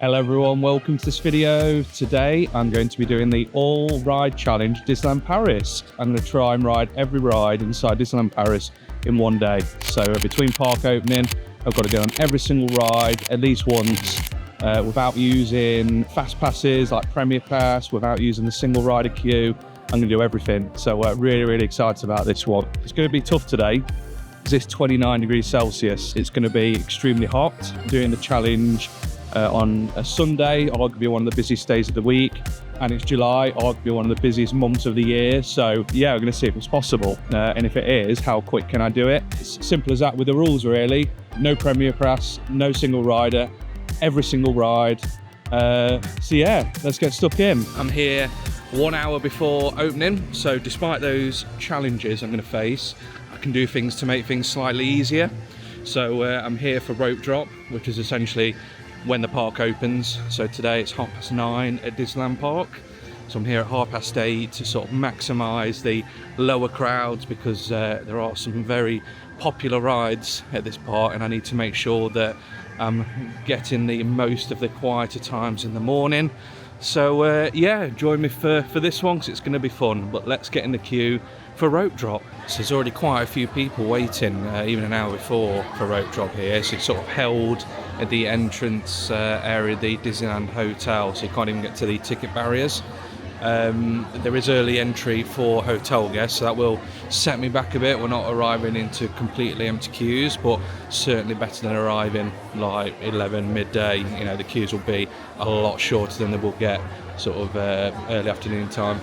Hello everyone, welcome to this video. Today I'm going to be doing the all ride challenge Disneyland Paris. I'm going to try and ride every ride inside Disneyland Paris in one day. So between park opening, I've got to go on every single ride at least once without using fast passes like Premier Pass, without using the single rider queue. I'm going to do everything. So really excited about this one. It's going to be tough today because it's 29 degrees Celsius. It's going to be extremely hot. Doing the challenge on a Sunday, arguably one of the busiest days of the week, and it's July, arguably one of the busiest months of the year. So yeah, we're going to see if it's possible, and if it is, how quick can I do it? It's simple as that with the rules really. No Premier Pass, no single rider, every single ride. So yeah, let's get stuck in. I'm here 1 hour before opening, so despite those challenges I'm going to face, I can do things to make things slightly easier. So I'm here for rope drop, which is essentially when the park opens. So today it's 9:30 at Disneyland Park, so I'm here at 8:30 to sort of maximise the lower crowds, because there are some very popular rides at this park and I need to make sure that I'm getting the most of the quieter times in the morning. So yeah, join me for this one because it's going to be fun. But let's get in the queue for rope drop. So there's already quite a few people waiting, even an hour before, for rope drop here. So it's sort of held at the entrance area of the Disneyland Hotel, so you can't even get to the ticket barriers. There is early entry for hotel guests, so that will set me back a bit. We're not arriving into completely empty queues, but certainly better than arriving like 11 midday. You know, the queues will be a lot shorter than they will get sort of early afternoon time.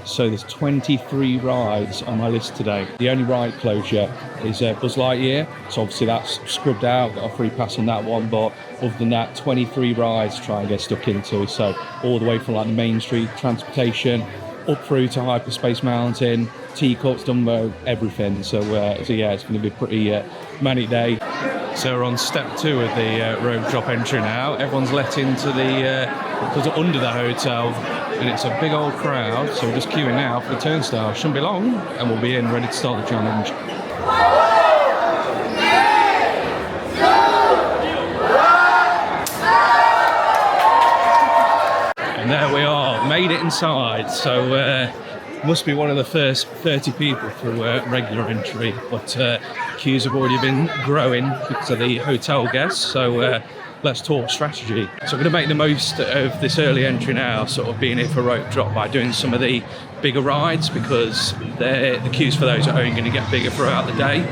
So there's 23 rides on my list today. The only ride closure is Buzz Lightyear, so obviously that's scrubbed out, got a free pass on that one, but other than that, 23 rides to try and get stuck into. So all the way from like the Main Street transportation up through to Hyperspace Mountain, Teacups, Dumbo, everything. So yeah, it's going to be a pretty manic day. So we're on step 2 of the rope drop entry now. Everyone's let into the under the hotel, and it's a big old crowd. So we're just queuing now for the turnstile. Shouldn't be long, and we'll be in ready to start the challenge. And there we are, made it inside. So must be one of the first 30 people through regular entry, but queues have already been growing because of the hotel guests. So let's talk strategy. So I'm going to make the most of this early entry now, sort of being here for rope drop, by doing some of the bigger rides, because the queues for those are only going to get bigger throughout the day.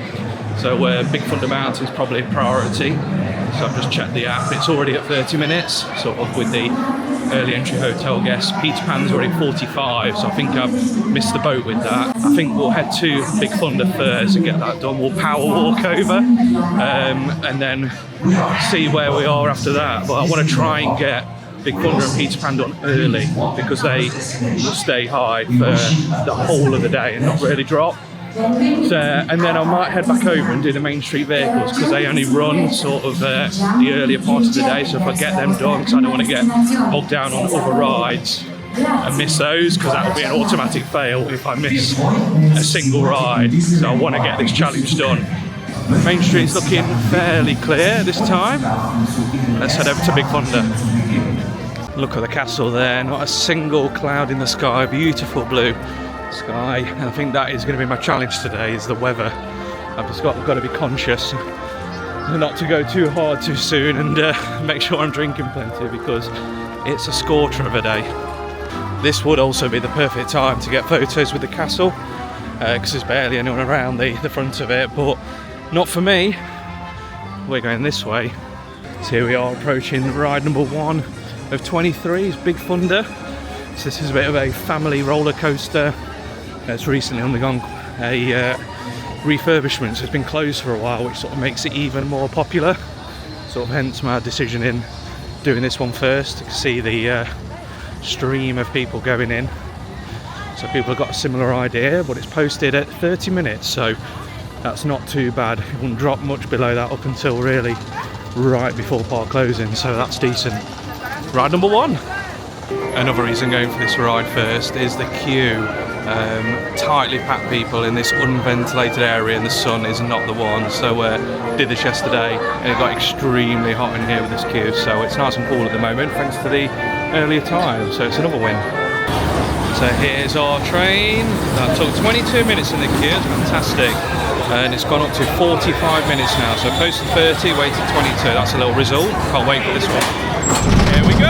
So Big Thunder Mountain is probably a priority. So I've just checked the app, it's already at 30 minutes, sort of with the early entry hotel guests. Peter Pan's already 45, so I think I've missed the boat with that. I think we'll head to Big Thunder first and get that done. We'll power walk over and then see where we are after that. But I want to try and get Big Thunder and Peter Pan done early, because they will stay high for the whole of the day and not really drop. So, and then I might head back over and do the Main Street vehicles, because they only run sort of the earlier parts of the day. So if I get them done, because I don't want to get bogged down on other rides and miss those, because that will be an automatic fail if I miss a single ride. So I want to get this challenge done. Main Street's looking fairly clear this time. Let's head over to Big Thunder. Look at the castle there, not a single cloud in the sky, beautiful blue sky. And I think that is going to be my challenge today, is the weather. I've just got to be conscious not to go too hard too soon, and make sure I'm drinking plenty, because it's a scorcher of a day. This would also be the perfect time to get photos with the castle, because there's barely anyone around the front of it, but not for me. We're going this way. So here we are approaching ride number 1 of 23, is Big Thunder. So this is a bit of a family roller coaster. It's recently undergone a refurbishment, so it's been closed for a while, which sort of makes it even more popular. Sort of hence my decision in doing this one first, to see the stream of people going in. So people have got a similar idea, but it's posted at 30 minutes, so that's not too bad. It wouldn't drop much below that up until really right before park closing, so that's decent. Ride number 1. Another reason going for this ride first is the queue. tightly packed people in this unventilated area, and the sun is not the one. So did this yesterday, and it got extremely hot in here with this queue. So it's nice and cool at the moment, thanks to the earlier time. So it's another win. So here's our train. That took 22 minutes in the queue. It's fantastic, and it's gone up to 45 minutes now. So posted 30, waited 22. That's a little result. Can't wait for this one. Here we go.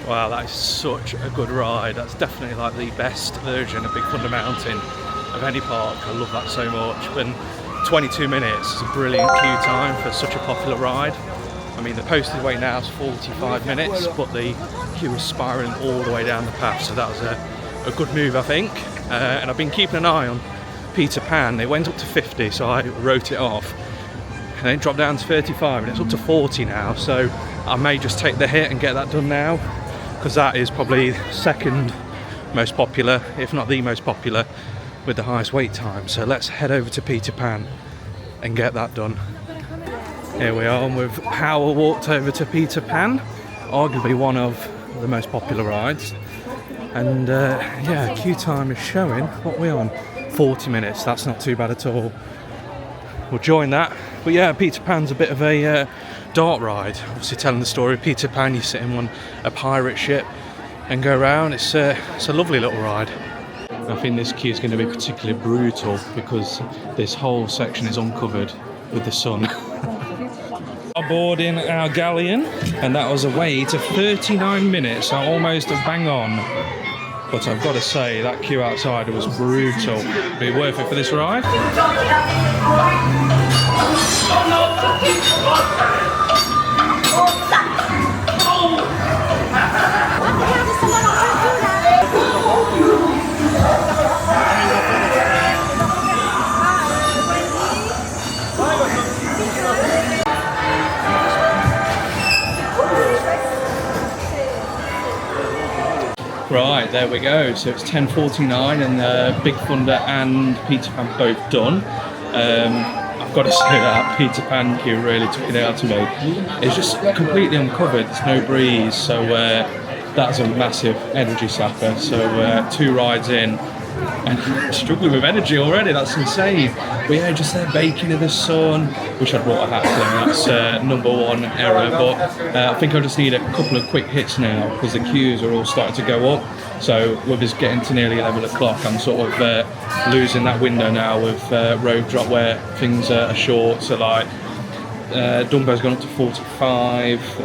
Wow, that is such a good ride. That's definitely like the best version of Big Thunder Mountain of any park. I love that so much. And 22 minutes is a brilliant queue time for such a popular ride. I mean, the posted wait now is 45 minutes, but the queue is spiralling all the way down the path, so that was a good move, I think. And I've been keeping an eye on Peter Pan. They went up to 50, so I wrote it off. And then it dropped down to 35, and it's up to 40 now, so I may just take the hit and get that done now, because that is probably second most popular, if not the most popular, with the highest wait time. So let's head over to Peter Pan and get that done. Here we are, and we've power walked over to Peter Pan, arguably one of the most popular rides. And yeah, queue time is showing, what are we on? 40 minutes, that's not too bad at all. We'll join that. But yeah, Peter Pan's a bit of a dart ride. Obviously telling the story of Peter Pan, you sit in on a pirate ship and go around. It's a lovely little ride. I think this queue is going to be particularly brutal because this whole section is uncovered with the sun. Boarding our galleon, and that was a wait of 39 minutes, so almost a bang on. But I've got to say, that queue outside was brutal. Be worth it for this ride. Right, there we go. So it's 10:49 and Big Thunder and Peter Pan both done. I've got to say that Peter Pan queue really took it out to me. It's just completely uncovered, there's no breeze, so that's a massive energy sapper. So 2 rides in and struggling with energy already, that's insane. But yeah, just there baking in the sun. Wish I'd brought a hat today, that's number one error. But I think I just need a couple of quick hits now because the queues are all starting to go up. So with us getting to nearly 11 o'clock, I'm sort of losing that window now with road drop where things are short. So like Dumbo's gone up to 45,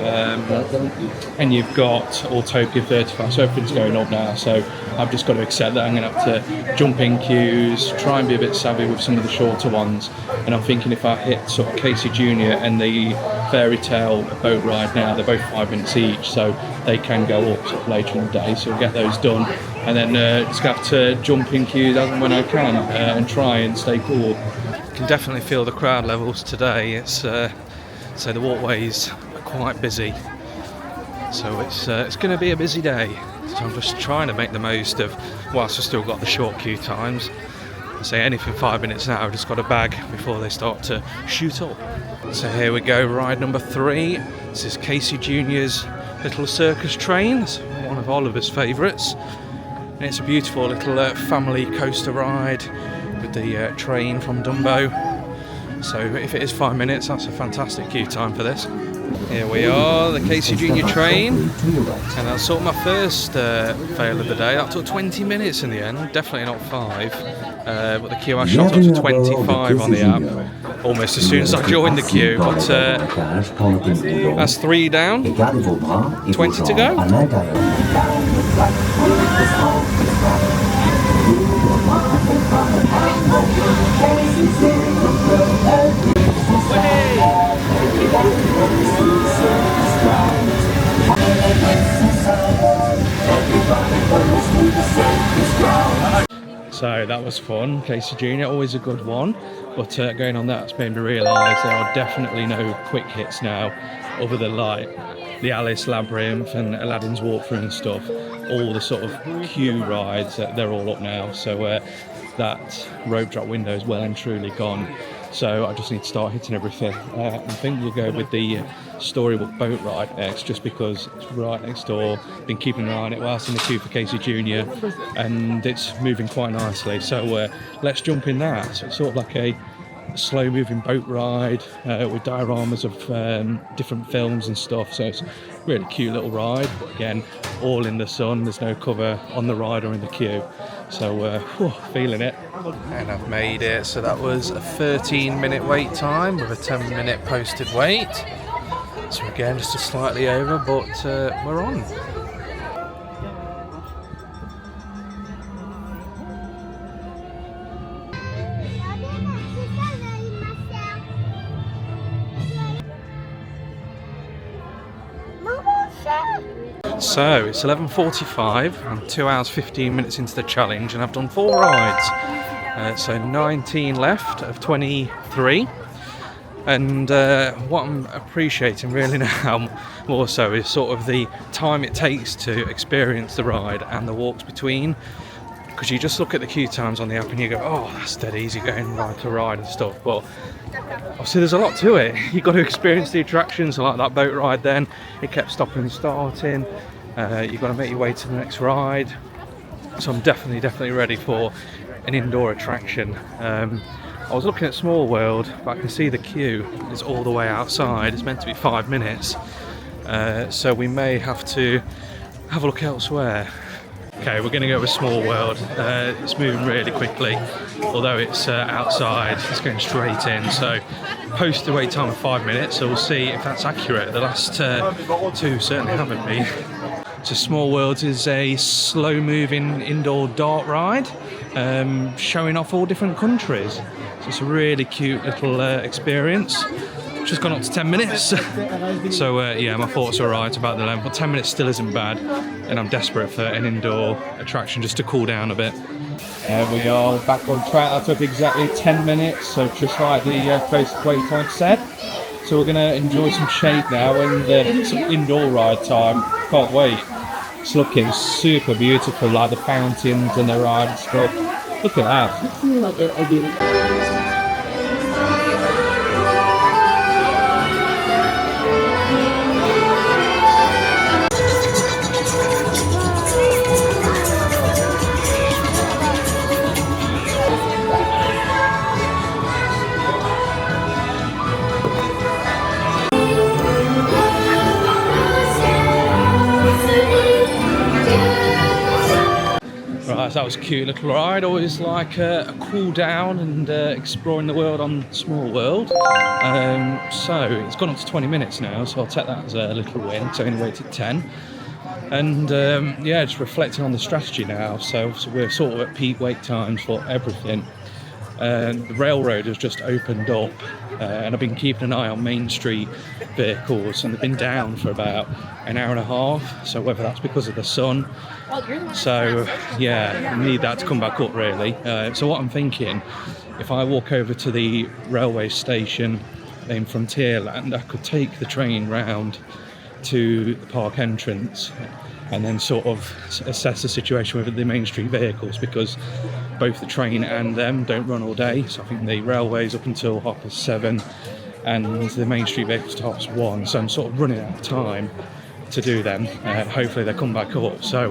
and you've got Autopia 35, so everything's going up now. So I've just got to accept that I'm going to have to jump in queues, try and be a bit savvy with some of the shorter ones. And I'm thinking if I hit sort of Casey Jr. and the Fairy Tale boat ride now, they're both 5 minutes each, so they can go up sort of later in the day. So we'll get those done, and then just have to jump in queues as and when I can and try and stay cool. Can definitely feel the crowd levels today. It's so the walkways are quite busy, so it's going to be a busy day. So I'm just trying to make the most of, whilst I've still got the short queue times. I say anything 5 minutes now, I've just got a bag before they start to shoot up. So here we go, ride number 3. This is Casey Jr.'s little circus train. It's one of Oliver's favourites, and it's a beautiful little family coaster ride with the train from Dumbo. So if it is 5 minutes, that's a fantastic queue time for this. Here we are, the Casey Jr. train, and that's sort of my first fail of the day. That took 20 minutes in the end, definitely not 5, but the queue I shot up to 25 on the app almost as soon as I joined the queue. But that's 3 down, 20 to go. So that was fun. Casey Jr., always a good one, but going on that's made me realise there are definitely no quick hits now, other than like the Alice Labyrinth and Aladdin's walkthrough and stuff. All the sort of queue rides, they're all up now, so that road drop window is well and truly gone. So I just need to start hitting everything. I think we'll go with the Storybook boat ride next, just because it's right next door. Been keeping an eye on it whilst in the queue for Casey Jr. and it's moving quite nicely. So let's jump in that. So it's sort of like a slow moving boat ride with dioramas of different films and stuff. So it's a really cute little ride, but again, all in the sun. There's no cover on the ride or in the queue. So feeling it. And I've made it. So that was a 13-minute wait time with a 10-minute posted wait. So again, just a slightly over, but we're on. So it's 11:45. I'm 2 hours 15 minutes into the challenge, and I've done 4 rides. So 19 left of 23. And what I'm appreciating really now more so is sort of the time it takes to experience the ride and the walks between. Because you just look at the queue times on the app and you go, oh, that's dead easy going ride to ride and stuff. But obviously there's a lot to it. You've got to experience the attractions, like that boat ride then. It kept stopping and starting. You've got to make your way to the next ride. So I'm definitely ready for an indoor attraction. I was looking at Small World, but I can see the queue is all the way outside. It's meant to be 5 minutes. So we may have to have a look elsewhere. Okay, we're going to go with Small World. It's moving really quickly, although it's outside, it's going straight in. So posted wait time of 5 minutes, so we'll see if that's accurate. The last 2 certainly haven't been. So Small World is a slow moving indoor dart ride, showing off all different countries. So it's a really cute little experience. Just gone up to 10 minutes. So yeah, my thoughts are right about the length, but 10 minutes still isn't bad, and I'm desperate for an indoor attraction just to cool down a bit. There we are, back on track. That took exactly 10 minutes, so just like the posted wait time said. So we're going to enjoy some shade now and some indoor ride time. Can't wait. It's looking super beautiful, like the fountains and the ride and stuff. Look at that. Right, so that was a cute little ride. Always like a cool down and exploring the world on Small World. So it's gone up to 20 minutes now, so I'll take that as a little win. It's only waited 10. And yeah, just reflecting on the strategy now. So we're sort of at peak wait times for everything. The railroad has just opened up, and I've been keeping an eye on Main Street vehicles, and they've been down for about an hour and a half. So whether that's because of the sun, so yeah, I need that to come back up really. So what I'm thinking, if I walk over to the railway station in Frontierland, I could take the train round to the park entrance and then sort of assess the situation with the Main Street vehicles, because both the train and them don't run all day. So I think the railway's up until 7:30 and the Main Street vehicles to 1:30. So I'm sort of running out of time to do them. Hopefully they come back up. So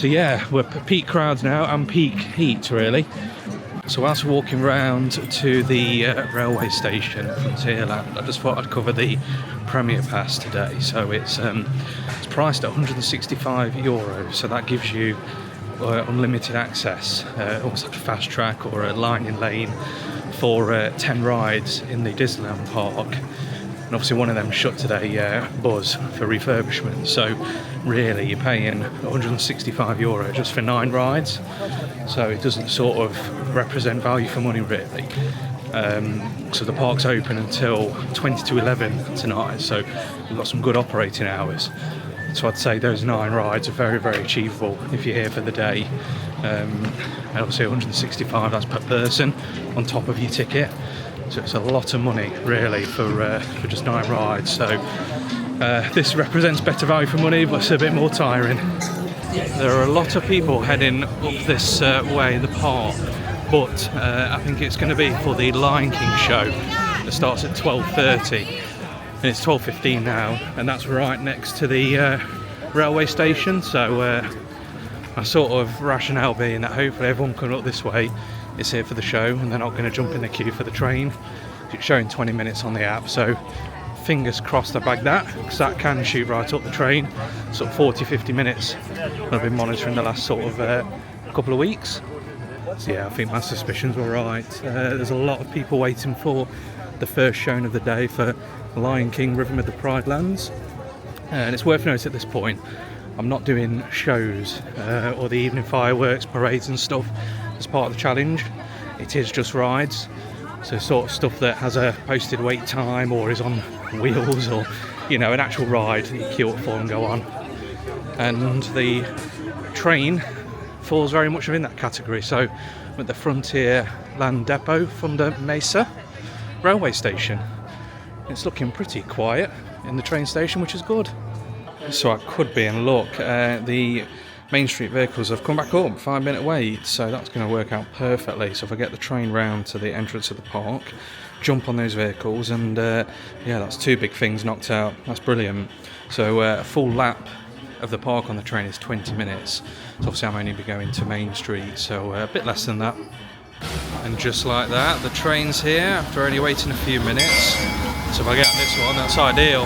yeah, we're peak crowds now and peak heat really. So whilst we're walking round to the railway station, Frontierland, I just thought I'd cover the Premier Pass today. So it's priced at €165, so that gives you unlimited access, almost like a fast track or a lining lane for 10 rides in the Disneyland Park. And obviously one of them shut today, Buzz, for refurbishment. So really you're paying €165 just for 9 rides. So it doesn't sort of represent value for money really. So the park's open until 20 to 11 tonight, so we've got some good operating hours. So I'd say those 9 rides are very, very achievable if you're here for the day. And obviously 165, that's per person on top of your ticket. So it's a lot of money really for just 9 rides. So this represents better value for money, but it's a bit more tiring. There are a lot of people heading up this way in the park, but I think it's going to be for the Lion King show that starts at 12:30, and it's 12:15 now, and that's right next to the railway station. So my sort of rationale being that hopefully everyone coming up this way is here for the show and they're not going to jump in the queue for the train. It's showing 20 minutes on the app, so fingers crossed I bag that, because that can shoot right up the train, sort of 40-50 minutes. I've been monitoring the last sort of couple of weeks. So yeah, I think my suspicions were right. There's a lot of people waiting for the first showing of the day for Lion King Rhythm of the Pride Lands. And it's worth noting at this point, I'm not doing shows or the evening fireworks, parades and stuff as part of the challenge. It is just rides. So sort of stuff that has a posted wait time or is on wheels, or, you know, an actual ride that you queue up for and go on. And the train falls very much within that category. So I'm at the Frontier Land Depot from the Mesa railway station. It's looking pretty quiet in the train station, which is good. So I could be in luck. The Main Street vehicles have come back up, 5-minute wait, so that's going to work out perfectly. So if I get the train round to the entrance of the park, jump on those vehicles, and yeah, that's 2 big things knocked out. That's brilliant. So a full lap of the park on the train is 20 minutes. So obviously I'm only be going to Main Street, so a bit less than that. And just like that, the train's here after only waiting a few minutes. So if I get this one, that's ideal.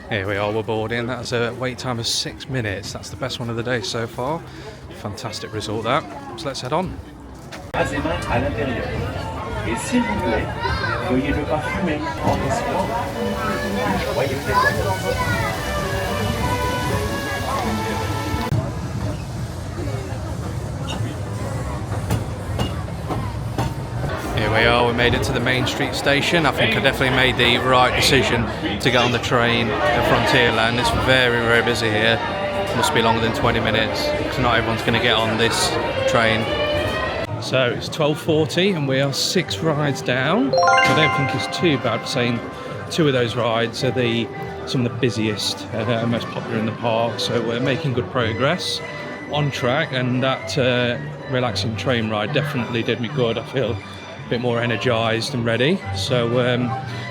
Here we are, we're boarding. That's a wait time of 6 minutes. That's the best one of the day so far. Fantastic result that. So let's head on. Here we are, we made it to the Main Street station. I think I definitely made the right decision to get on the train at Frontierland. It's very, very busy here. Must be longer than 20 minutes, because not everyone's going to get on this train. So it's 12:40 and we are 6 rides down. I don't think it's too bad for saying 2 of those rides are some of the busiest and most popular in the park. So we're making good progress, on track, and that relaxing train ride definitely did me good. I feel a bit more energised and ready. So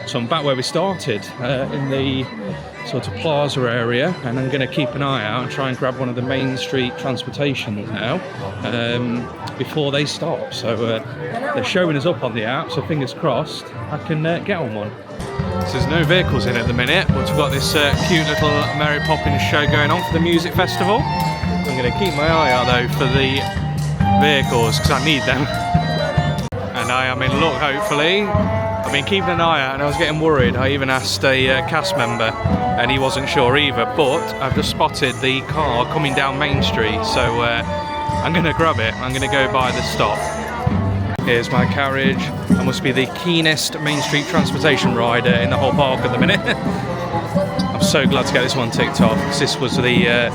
so I'm back where we started, in the sort of plaza area, and I'm going to keep an eye out and try and grab one of the Main Street transportations now before they stop. So they're showing us up on the app, so fingers crossed I can get on one. So there's no vehicles in at the minute, but we've got this cute little Mary Poppins show going on for the music festival. I'm going to keep my eye out though for the vehicles, because I need them. And I am in luck, hopefully. I've been keeping an eye out and I was getting worried. I even asked a cast member and he wasn't sure either, but I've just spotted the car coming down Main Street, so I'm going to grab it. I'm going to go by the stop. Here's my carriage. I must be the keenest Main Street transportation rider in the whole park at the minute. I'm so glad to get this one ticked off, because this was the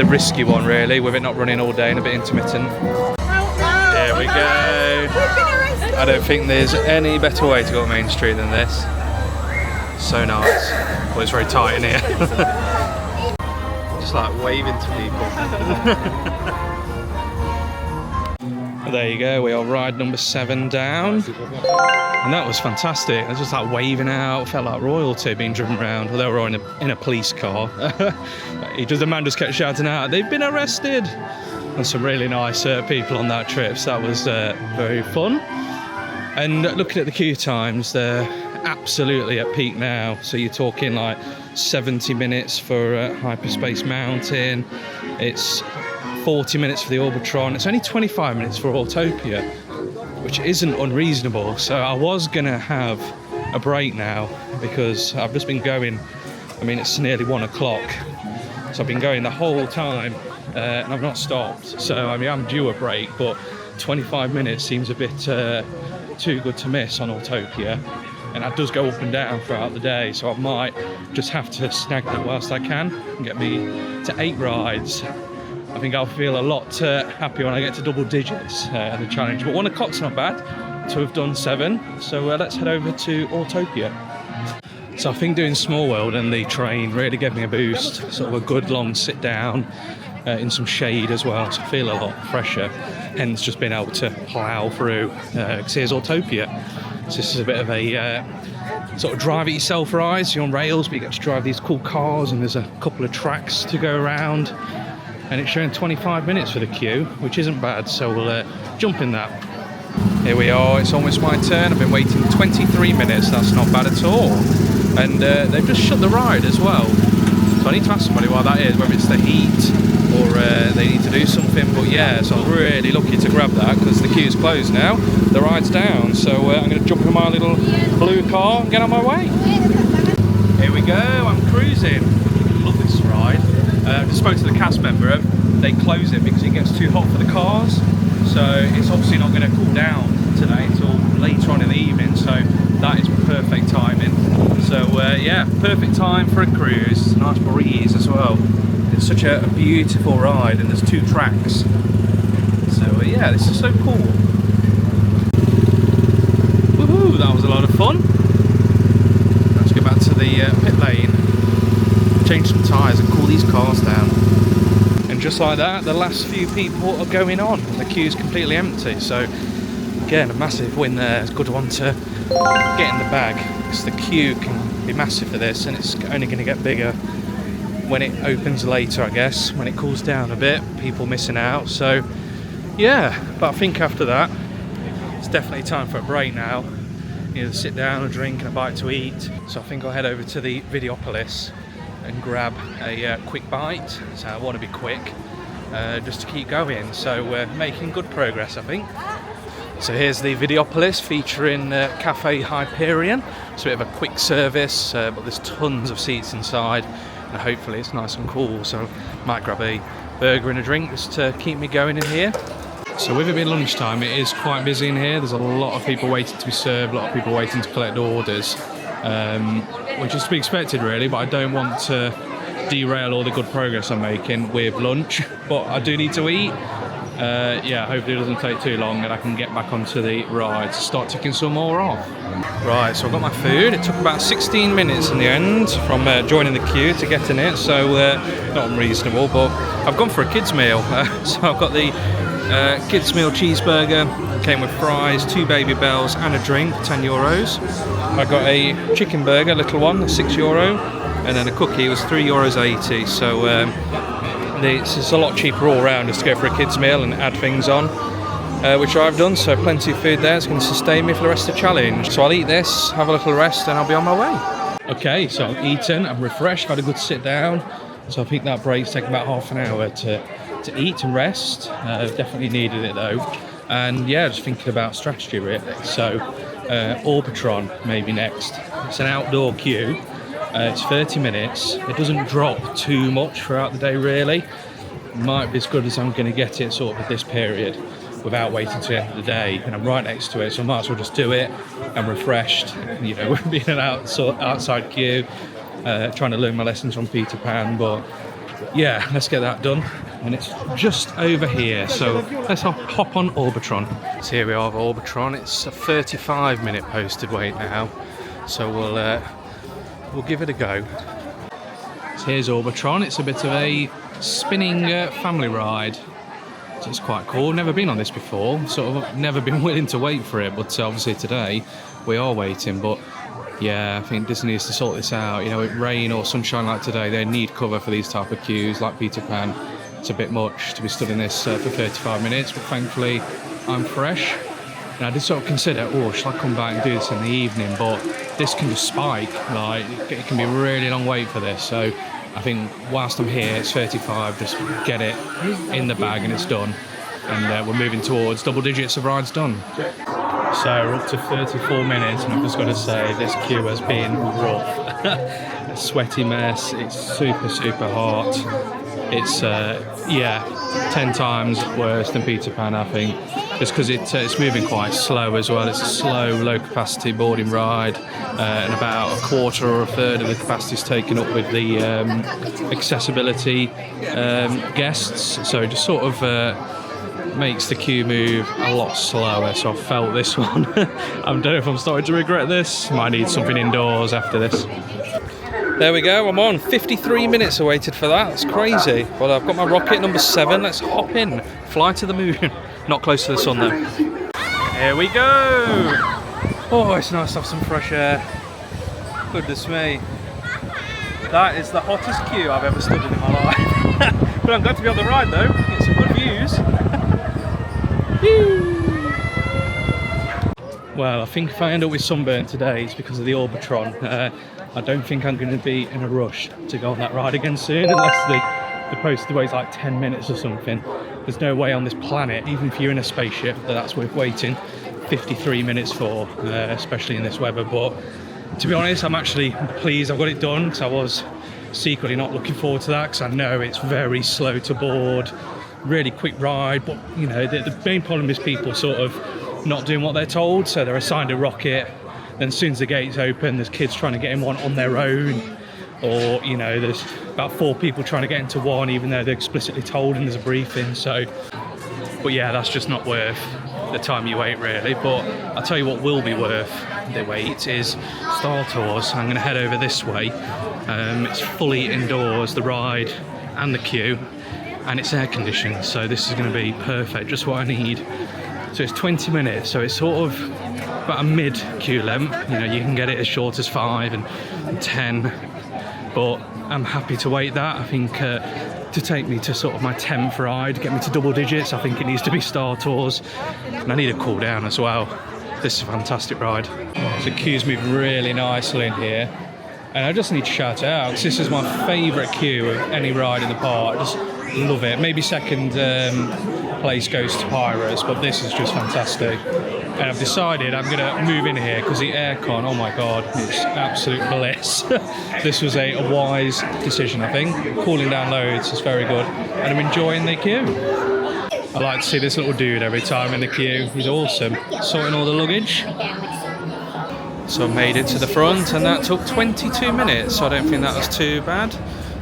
risky one really, with it not running all day and a bit intermittent. There we go. I don't think there's any better way to go to Main Street than this. So nice. Well, it's very tight in here. Just like waving to people. There you go, we are ride number 7 down. And that was fantastic. I was just like waving out, felt like royalty being driven around. Although we were in a police car. The man just kept shouting out, "They've been arrested!" And some really nice people on that trip, so that was very fun. And looking at the queue times, they're absolutely at peak now. So you're talking like 70 minutes for Hyperspace Mountain. It's 40 minutes for the Orbitron. It's only 25 minutes for Autopia, which isn't unreasonable. So I was gonna have a break now, because I've just been going, I mean, it's nearly 1 o'clock. So I've been going the whole time and I've not stopped. So I mean, I'm due a break, but 25 minutes seems a bit too good to miss on Autopia. And that does go up and down throughout the day, so I might just have to snag that whilst I can and get me to 8 rides. I think I'll feel a lot happier when I get to double digits in the challenge. But 1 o'clock's not bad to have done 7, so let's head over to Autopia. So I think doing Small World and the train really gave me a boost, sort of a good long sit down, in some shade as well, so I feel a lot fresher, hence just being able to plough through. Because here's Autopia, so this is a bit of a sort of drive it yourself ride. So you're on rails, but you get to drive these cool cars, and there's a couple of tracks to go around, and it's showing 25 minutes for the queue, which isn't bad, so we'll jump in that. Here we are, it's almost my turn. I've been waiting 23 minutes, that's not bad at all. And they've just shut the ride as well. So I need to ask somebody why that is, whether it's the heat or they need to do something. But yeah, so I'm really lucky to grab that because the queue's closed now. The ride's down, so I'm going to jump in my little blue car and get on my way. Here we go, I'm cruising. Love this ride. I just spoke to the cast member. They close it because it gets too hot for the cars. So it's obviously not going to cool down today until later on in the evening. So that is perfect timing. So yeah, perfect time for a cruise. It's a nice breeze as well. It's such a beautiful ride, and there's 2 tracks. So yeah, this is so cool. Woohoo! That was a lot of fun. Let's go back to the pit lane, change some tyres, and cool these cars down. And just like that, the last few people are going on, and the queue's completely empty. So again, a massive win there. It's a good one to get in the bag, because the queue can be massive for this, and it's only going to get bigger when it opens later, I guess, when it cools down a bit. People missing out. So yeah, but I think after that it's definitely time for a break now. Either sit down, a drink, and a bite to eat. So I think I'll head over to the Videopolis and grab a quick bite. So I want to be quick, just to keep going. So we're making good progress, I think. So here's the Videopolis featuring Cafe Hyperion. It's a bit of a quick service, but there's tons of seats inside, and hopefully it's nice and cool. So might grab a burger and a drink just to keep me going in here. So with it being lunchtime, it is quite busy in here. There's a lot of people waiting to be served, a lot of people waiting to collect orders, which is to be expected really, but I don't want to derail all the good progress I'm making with lunch, but I do need to eat. Yeah, hopefully it doesn't take too long and I can get back onto the ride to start ticking some more off. Right, so I've got my food. It took about 16 minutes in the end from joining the queue to getting it, so not unreasonable, but I've gone for a kids meal. So I've got the kids meal cheeseburger, came with fries, 2 baby bells and a drink, €10. I got a chicken burger, little one, €6, and then a cookie was €3.80. So it's a lot cheaper all round just to go for a kids meal and add things on, which I've done. So plenty of food there. It's going to sustain me for the rest of the challenge. So I'll eat this, have a little rest, and I'll be on my way. Okay, so I've eaten, I'm refreshed, had a good sit down. So I think that break's taken about half an hour to eat and rest. Definitely needed it though. And yeah, just thinking about strategy really. So Orbitron maybe next. It's an outdoor queue. It's 30 minutes. It doesn't drop too much throughout the day really. Might be as good as I'm going to get it sort of at this period without waiting till the end of the day. And I'm right next to it, so I might as well just do it. I'm refreshed, you know, being an outside queue, trying to learn my lessons from Peter Pan. But yeah, let's get that done. And it's just over here, so let's hop on Orbitron. So here we are with Orbitron. It's a 35-minute posted wait now, so we'll give it a go. So here's Orbitron. It's a bit of a spinning family ride. So it's quite cool. Never been on this before. Sort of never been willing to wait for it, but obviously today we are waiting. But yeah, I think Disney needs to sort this out. You know, with rain or sunshine like today, they need cover for these type of queues, like Peter Pan. It's a bit much to be stood in this for 35 minutes, but thankfully I'm fresh. And I did sort of consider, oh, should I come back and do this in the evening? But this can just spike, like it can be a really long wait for this. So I think whilst I'm here, it's 35, just get it in the bag and it's done. And we're moving towards double digits of rides done. So we're up to 34 minutes, and I've just got to say, this queue has been rough. A sweaty mess, it's super, super hot. It's, yeah, 10 times worse than Peter Pan, I think. Just because it's moving quite slow as well. It's a slow, low-capacity boarding ride, and about a quarter or a third of the capacity is taken up with the accessibility guests. So it just sort of makes the queue move a lot slower. So I've felt this one. I don't know if I'm starting to regret this. Might need something indoors after this. There we go, I'm on. 53 minutes I waited for that. That's crazy. Well, I've got my rocket number 7. Let's hop in. Fly to the moon. Not close to the sun though. Here we go. Oh, it's nice to have some fresh air. Goodness me. That is the hottest queue I've ever stood in my life. But I'm glad to be on the ride though. Get some good views. Well, I think if I end up with sunburn today, it's because of the Orbitron. I don't think I'm going to be in a rush to go on that ride again soon, unless the posted wait like 10 minutes or something. There's no way on this planet, even if you're in a spaceship, that's worth waiting 53 minutes for, especially in this weather. But to be honest, I'm actually pleased I've got it done, because I was secretly not looking forward to that, because I know it's very slow to board, really quick ride. But you know, the main problem is people sort of not doing what they're told, so they're assigned a rocket. Then as soon as the gates open, there's kids trying to get in one on their own, or you know, there's about 4 people trying to get into one, even though they're explicitly told and there's a briefing. So, but yeah, that's just not worth the time you wait, really. But I'll tell you what will be worth the wait is Star Tours. I'm going to head over this way. It's fully indoors, the ride and the queue, and it's air conditioned, so this is going to be perfect, just what I need. So it's 20 minutes, so it's sort of about a mid queue length. You know, you can get it as short as 5 and 10, but I'm happy to wait that. I think to take me to sort of my 10th ride, get me to double digits, I think it needs to be Star Tours, and I need a cool down as well. This is a fantastic ride. So the queue's moving really nicely in here, and I just need to shout it out, because this is my favourite queue of any ride in the park. I just love it. Maybe second place goes to Pirates, but this is just fantastic. And I've decided I'm going to move in here because the aircon, oh my god, it's absolute bliss. This was a wise decision, I think. Cooling down loads is very good, and I'm enjoying the queue. I like to see this little dude every time in the queue. He's awesome. Sorting all the luggage. So I made it to the front, and that took 22 minutes, so I don't think that was too bad.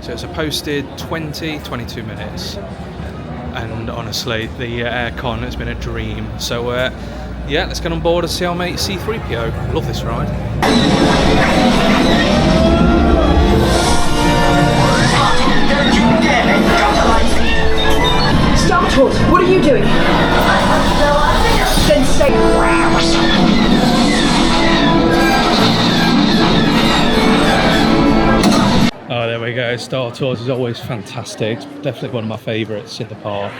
So it's a posted 22 minutes. And honestly, the aircon has been a dream. So yeah, let's get on board and see our mate C-3PO. Love this ride. Star Tours, what are you doing? Then say Oh, there we go. Star Tours is always fantastic. It's definitely one of my favourites in the park.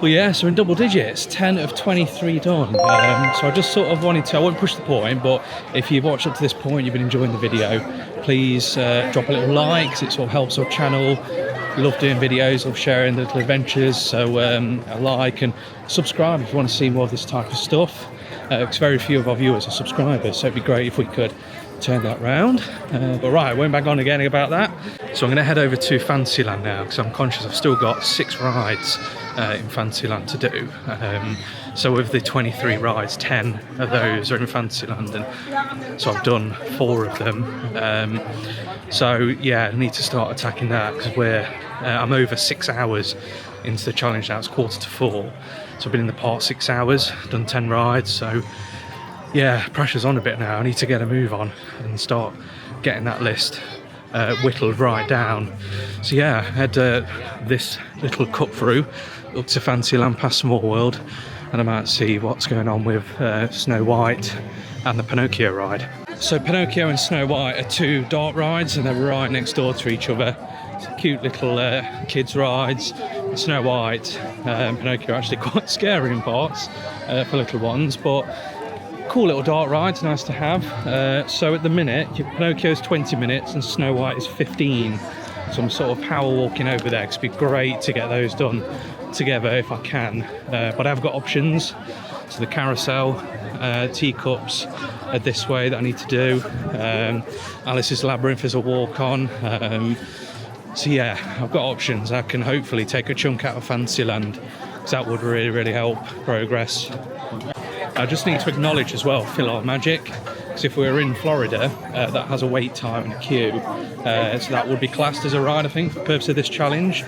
Well, yeah, so in double digits, 10 of 23 done. So I just sort of wanted to, I won't push the point, but if you've watched up to this point, you've been enjoying the video, please drop a little like, 'cause it sort of helps our channel. Love doing videos, love sharing the little adventures, so a like and subscribe if you want to see more of this type of stuff. Because very few of our viewers are subscribers, so it'd be great if we could turn that round. But right, I won't bang on again about that. So I'm going to head over to Fantasyland now, because I'm conscious I've still got 6 rides in Fantasyland to do. So with the 23 rides, 10 of those are in Fantasyland, and so I've done 4 of them. So yeah, I need to start attacking that, because I'm over 6 hours into the challenge now. It's 3:45, so I've been in the park 6 hours, done 10 rides, so yeah, pressure's on a bit now. I need to get a move on and start getting that list whittled right down. So yeah, I had this little cut through up to Fantasyland past Small World, and I might see what's going on with Snow White and the Pinocchio ride. So Pinocchio and Snow White are 2 dark rides, and they're right next door to each other. It's cute little kids rides. Snow White and Pinocchio are actually quite scary in parts for little ones, but cool little dark rides, nice to have. So at the minute, Pinocchio's 20 minutes and Snow White is 15. So I'm sort of power walking over there, because it'd be great to get those done together if I can. But I've got options. So the Carousel, Teacups are this way that I need to do. Alice's Labyrinth is a walk on. So yeah, I've got options. I can hopefully take a chunk out of Fantasyland, because that would really, really help progress. I just need to acknowledge as well Philhar Magic, because if we were in Florida, that has a wait time and a queue, so that would be classed as a ride, I think, for the purpose of this challenge.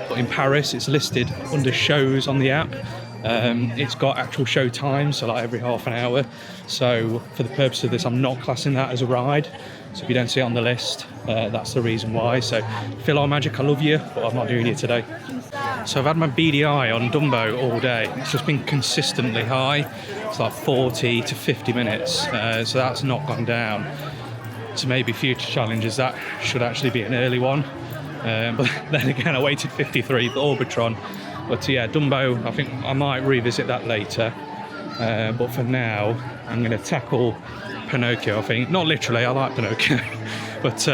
But in Paris, it's listed under shows on the app, It's got actual show times, so like every half an hour. So for the purpose of this, I'm not classing that as a ride. So if you don't see it on the list, that's the reason why. So Phil Magic, I love you, but I'm not doing it today. So I've had my beady eye on Dumbo all day. It's just been consistently high. It's like 40 to 50 minutes. So that's not gone down. So maybe future challenges, that should actually be an early one. But then again, I waited 53 for Orbitron. But yeah, Dumbo, I think I might revisit that later. But for now, I'm going to tackle Pinocchio, I think. Not literally, I like Pinocchio. But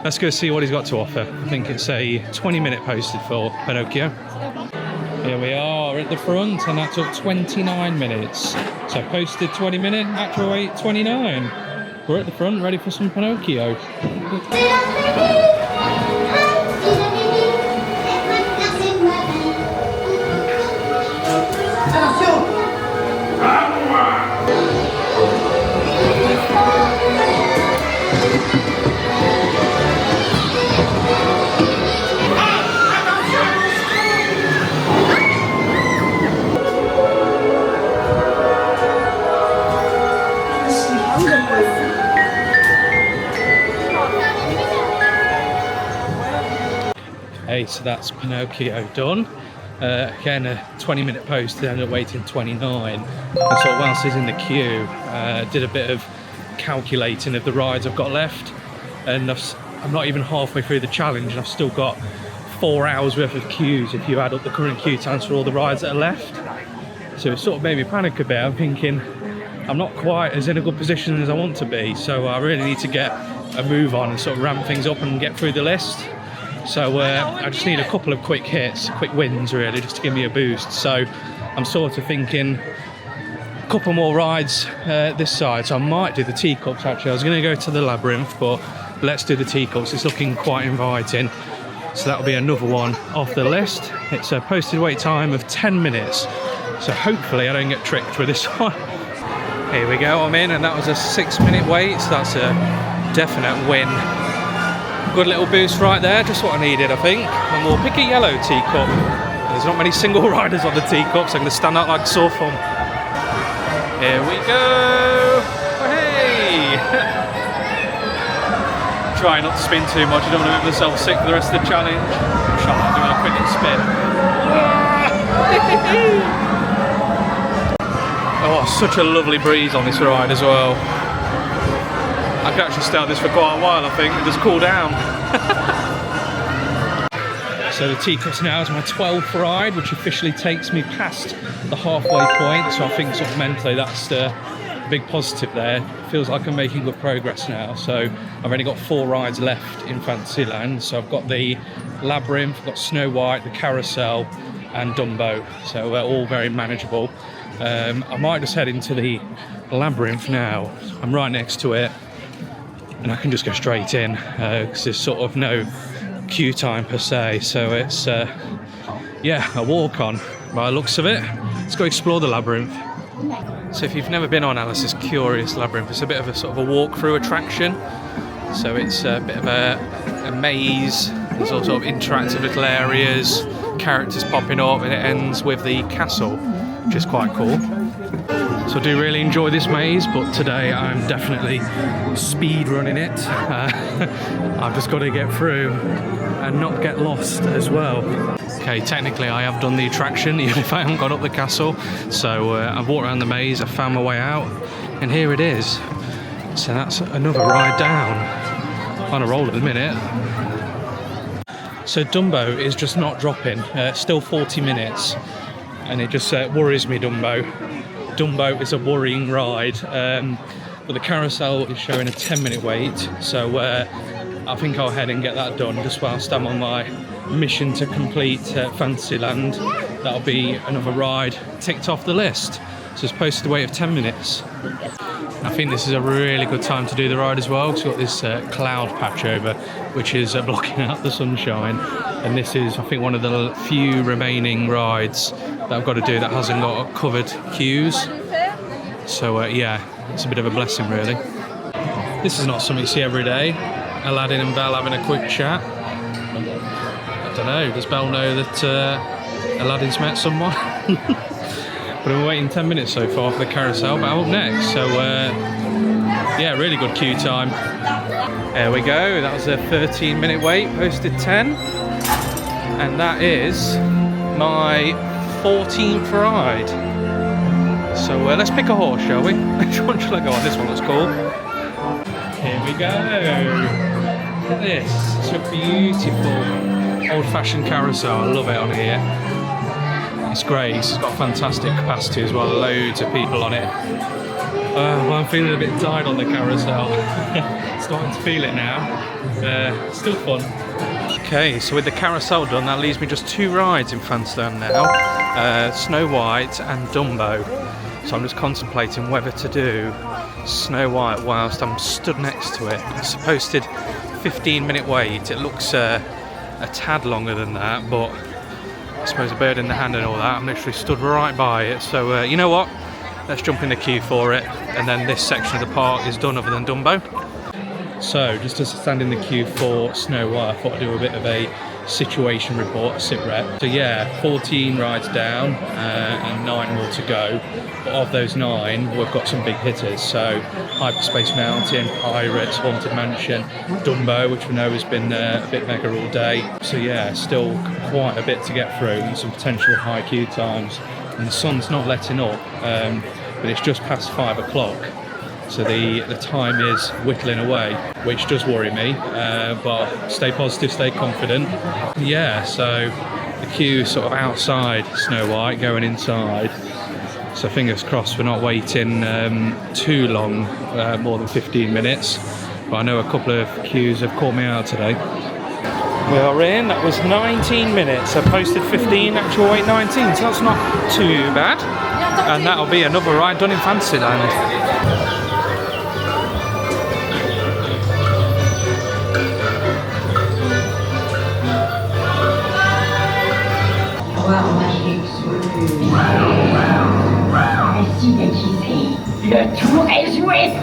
let's go see what he's got to offer. I think it's a 20-minute posted for Pinocchio. Here we are at the front, and that took 29 minutes. So posted 20 minute, actual wait 29. We're at the front, ready for some Pinocchio. Okay, so that's Pinocchio done. Again, a 20-minute post, ended up waiting 29. And so whilst he's in the queue, did a bit of calculating of the rides I've got left. And I'm not even halfway through the challenge, and I've still got 4 hours worth of queues if you add up the current queue times for all the rides that are left. So it sort of made me panic a bit. I'm thinking I'm not quite as in a good position as I want to be, so I really need to get a move on and sort of ramp things up and get through the list. So I just need a couple of quick hits, quick wins really, just to give me a boost. So I'm sort of thinking a couple more rides this side. So I might do the Teacups actually. I was going to go to the Labyrinth, but let's do the Teacups. It's looking quite inviting. So that'll be another one off the list. It's a posted wait time of 10 minutes. So hopefully I don't get tricked with this one. Here we go, I'm in, and that was a 6-minute wait. So that's a definite win. Good little boost right there, just what I needed, I think. And we'll pick a yellow teacup. There's not many single riders on the teacups. I'm going to stand out like a sore thumb. Here we go. Oh, hey! Try not to spin too much. I don't want to make myself sick for the rest of the challenge. I'm sure I'm doing a quick little spin. Oh, such a lovely breeze on this ride as well. I could actually stay on this for quite a while, I think, and just cool down. So the Teacups now is my 12th ride, which officially takes me past the halfway point. So I think sort of mentally that's the big positive there. It feels like I'm making good progress now. So I've only got 4 rides left in Fantasyland. So I've got the Labyrinth, I've got Snow White, the Carousel, and Dumbo. So they're all very manageable. I might just head into the Labyrinth now. I'm right next to it. And I can just go straight in because there's sort of no queue time per se, so it's yeah, a walk on by the looks of it. Let's go explore the Labyrinth. So if you've never been on Alice's Curious Labyrinth, it's a bit of a sort of a walk-through attraction. So it's a bit of a maze. There's all sort of interactive little areas, characters popping up, and it ends with the castle, which is quite cool. So I do really enjoy this maze, but today I'm definitely speed running it. I've just got to get through and not get lost as well. Okay, technically I have done the attraction, even if I haven't got up the castle. So I've walked around the maze, I've found my way out, and here it is. So that's another ride down. On a roll at the minute. So Dumbo is just not dropping, still 40 minutes, and it just worries me, Dumbo. Dumbo is a worrying ride, but the Carousel is showing a 10-minute wait, so I think I'll head and get that done just whilst I'm on my mission to complete Fantasyland. That'll be another ride ticked off the list. So it's posted a wait of 10 minutes. I think this is a really good time to do the ride as well, because we've got this cloud patch over, which is blocking out the sunshine. And this is, I think, one of the few remaining rides that I've got to do that hasn't got covered queues. So yeah, it's a bit of a blessing really. This is not something you see every day. Aladdin and Belle having a quick chat. I don't know, does Belle know that Aladdin's met someone? But we're waiting 10 minutes so far for the carousel, but up next. So yeah, really good queue time. There we go, that was a 13-minute wait, posted 10. And that is my 14th ride. So let's pick a horse, shall we? Which one shall I go on? This one looks cool. Here we go. Look at this. It's a beautiful old-fashioned carousel. I love it on here. It's great. It's got fantastic capacity as well. Loads of people on it. Well, I'm feeling a bit tired on the carousel. Starting to feel it now. Still fun. Okay, so with the carousel done, that leaves me just 2 rides in Fantasyland now. Snow White and Dumbo. So I'm just contemplating whether to do Snow White whilst I'm stood next to it. It's a posted 15-minute wait. It looks a tad longer than that, but I suppose a bird in the hand and all that. I'm literally stood right by it. So you know what? Let's jump in the queue for it. And then this section of the park is done other than Dumbo. So just to stand in the queue for Snow White, I thought I'd do a bit of a situation report, a sit rep. So yeah, 14 rides down and 9 more to go. But of those 9, we've got some big hitters. So Hyperspace Mountain, Pirates, Haunted Mansion, Dumbo, which we know has been a bit mega all day. So yeah, still quite a bit to get through and some potential high queue times. And the sun's not letting up, but it's just past 5 o'clock. So the time is whittling away, which does worry me, but stay positive, stay confident. Yeah, so the queue sort of outside Snow White, going inside. So fingers crossed we're not waiting too long, more than 15 minutes. But I know a couple of queues have caught me out today. We are in, that was 19 minutes. I posted 15, actual wait 19, so that's not too bad. And that'll be another ride done in Fantasyland. Le tour est joué.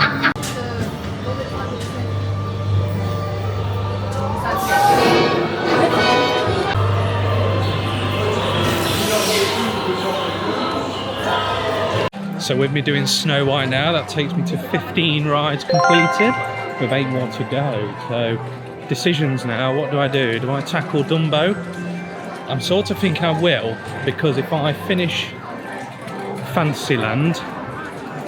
So with me doing Snow White now, that takes me to 15 rides completed with 8 more to go. So decisions now, what do I do? Do I tackle Dumbo? I'm sort of thinking I will, because if I finish Fantasyland,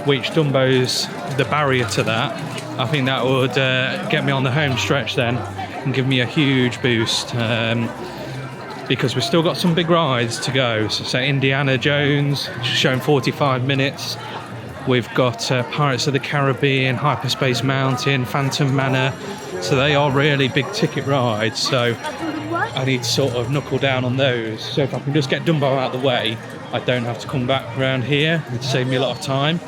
which Dumbo's the barrier to that, I think that would get me on the home stretch then and give me a huge boost, because we've still got some big rides to go. So Indiana Jones, showing 45 minutes. We've got Pirates of the Caribbean, Hyperspace Mountain, Phantom Manor. So they are really big ticket rides. So I need to sort of knuckle down on those. So if I can just get Dumbo out of the way, I don't have to come back around here. It'd save me a lot of time.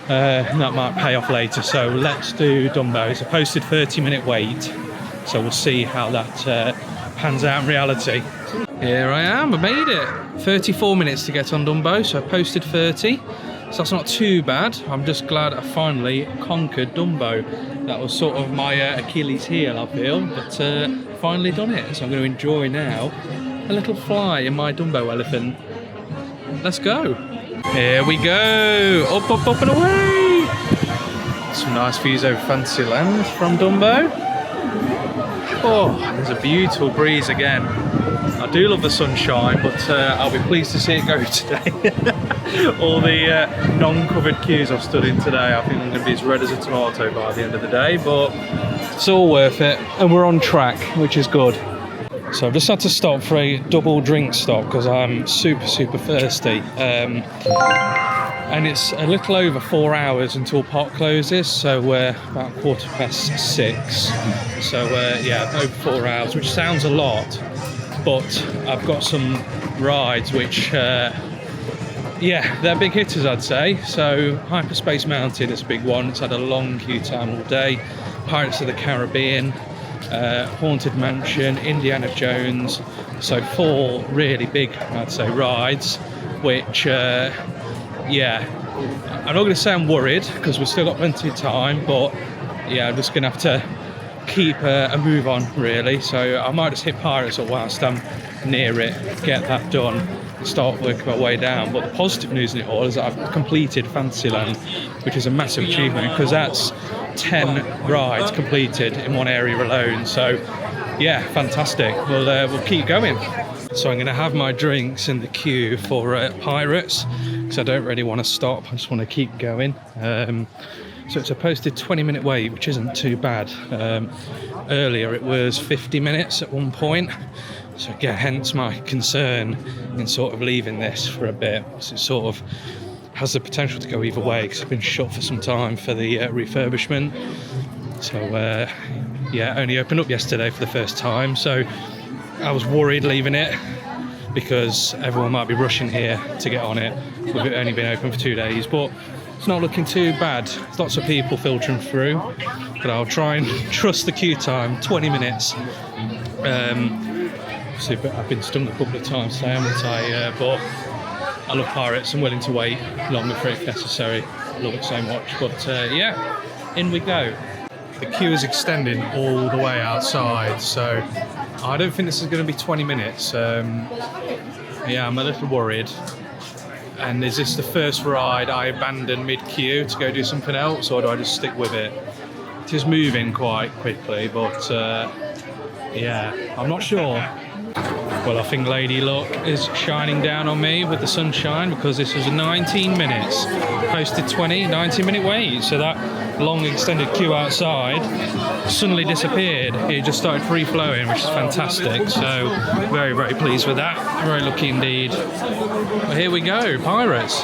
And that might pay off later. So let's do Dumbo. It's a posted 30-minute wait. So we'll see how that pans out in reality. Here I am, I made it. 34 minutes to get on Dumbo, so I posted 30. So that's not too bad. I'm just glad I finally conquered Dumbo. That was sort of my Achilles heel, I feel, but finally done it. So I'm going to enjoy now a little fly in my Dumbo elephant. Let's go. Here we go. Up, up, up and away. Some nice views over Fantasyland from Dumbo. Oh, there's a beautiful breeze again. I do love the sunshine, but I'll be pleased to see it go today. All the non-covered queues I've stood in today, I think I'm going to be as red as a tomato by the end of the day, but it's all worth it, and we're on track, which is good. So I've just had to stop for a double drink stop because I'm super thirsty. And it's a little over 4 hours until park closes, so we're about 6:15. So yeah, over 4 hours, which sounds a lot, but I've got some rides which, yeah, they're big hitters, I'd say. So Hyperspace Mountain is a big one. It's had a long queue time all day. Pirates of the Caribbean, Haunted Mansion, Indiana Jones. So 4 really big, I'd say, rides, which, yeah, I'm not going to say I'm worried because we've still got plenty of time, but yeah, I'm just going to have to keep a move on, really. So I might just hit Pirates whilst I'm near it, get that done, start working my way down. But the positive news in it all is that I've completed Fantasyland, which is a massive achievement because that's 10 rides completed in one area alone. So yeah, fantastic. We'll keep going. So I'm going to have my drinks in the queue for Pirates because I don't really want to stop. I just want to keep going. So it's a posted 20-minute wait, which isn't too bad. Earlier it was 50 minutes at one point. So yeah, hence my concern in sort of leaving this for a bit. So it sort of has the potential to go either way because it's been shut for some time for the refurbishment. So yeah, only opened up yesterday for the first time. So I was worried leaving it because everyone might be rushing here to get on it with it only been open for 2 days. But it's not looking too bad. There's lots of people filtering through, but I'll try and trust the queue time, 20 minutes. So I've been stung a couple of times today, haven't I? But I love Pirates. I'm willing to wait longer for it if necessary. I love it so much. But yeah, in we go. The queue is extending all the way outside, so I don't think this is going to be 20 minutes. Yeah, I'm a little worried. And is this the first ride I abandon mid-queue to go do something else, or do I just stick with it? It is moving quite quickly, but yeah, I'm not sure. Well, I think Lady Luck is shining down on me with the sunshine because this was 19 minutes. Posted 19-minute wait, so that long extended queue outside suddenly disappeared. It just started free-flowing, which is fantastic. So very, very pleased with that. Very lucky indeed. Well, here we go, Pirates.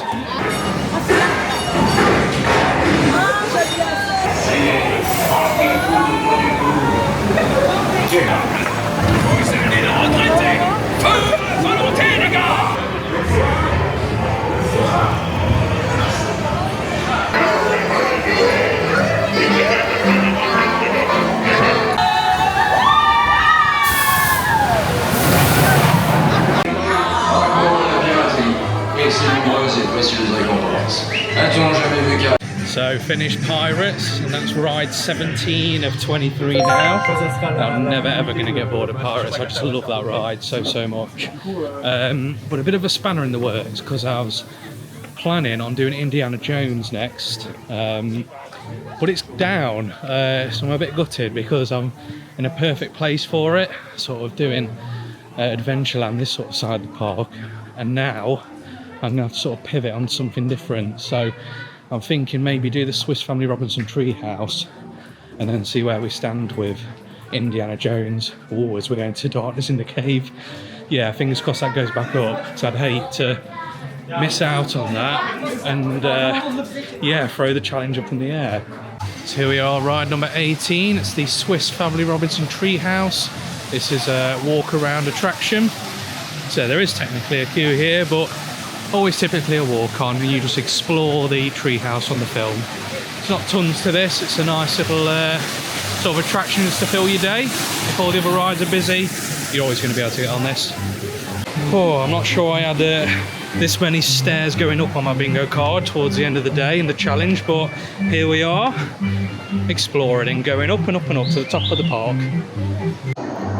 So finished Pirates, and that's ride 17 of 23 now. I'm never ever going to get bored of Pirates. I just love that ride so much. But a bit of a spanner in the works because I was planning on doing Indiana Jones next, but it's down. So I'm a bit gutted because I'm in a perfect place for it, sort of doing Adventureland this sort of side of the park, and now I'm going to have to sort of pivot on something different. So I'm thinking maybe do the Swiss Family Robinson Treehouse and then see where we stand with Indiana Jones. Oh, as we're going to Darkness in the Cave. Yeah, fingers crossed that goes back up. So I'd hate to miss out on that and yeah, throw the challenge up in the air. So here we are, ride number 18. It's the Swiss Family Robinson Treehouse. This is a walk around attraction. So there is technically a queue here, but always typically a walk on, and you just explore the treehouse on the film. It's not tons to this, it's a nice little sort of attraction just to fill your day. If all the other rides are busy, you're always going to be able to get on this. Oh, I'm not sure I had this many stairs going up on my bingo card towards the end of the day in the challenge, but here we are, exploring and going up and up and up to the top of the park.